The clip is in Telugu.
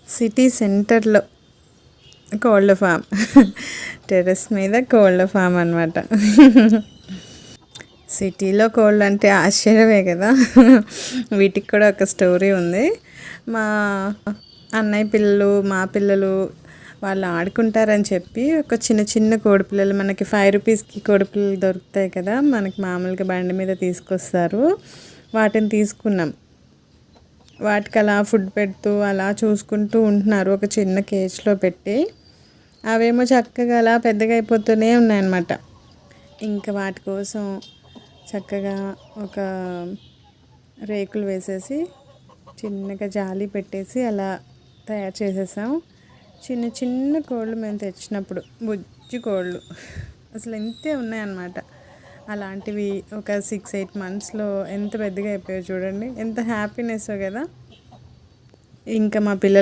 సిటీ సెంటర్లో కోళ్ళ ఫామ్. టెర్రస్ మీద కోళ్ళ ఫామ్ అనమాట. సిటీలో కోళ్ళు అంటే ఆశ్చర్యమే కదా. వీటికి కూడా ఒక స్టోరీ ఉంది. మా అన్నయ్య పిల్లలు, మా పిల్లలు వాళ్ళు ఆడుకుంటారని చెప్పి ఒక చిన్న చిన్న కోడిపిల్లలు, మనకి 5 రూపీస్కి కోడిపిల్లలు దొరుకుతాయి కదా, మనకి మామూలుగా బండి మీద తీసుకొస్తారు. వాటిని తీసుకున్నాం. వాటికి అలా ఫుడ్ పెడుతూ అలా చూసుకుంటూ ఉంటున్నారు ఒక చిన్న కేజ్లో పెట్టి. అవేమో చక్కగా అలా పెద్దగా అయిపోతూనే ఉన్నాయన్నమాట. ఇంకా వాటి కోసం చక్కగా ఒక రేకులు వేసేసి చిన్నగా జాలి పెట్టేసి అలా తయారు చేసేసాం. చిన్న చిన్న కోళ్ళు మేము తెచ్చినప్పుడు బుజ్జి కోళ్ళు అసలు ఇంతే ఉన్నాయన్నమాట. అలాంటివి ఒక 6-8 మంత్స్లో ఎంత పెద్దగా అయిపోయాయో చూడండి. ఎంత హ్యాపీనెస్ కదా. ఇంకా మా పిల్లలు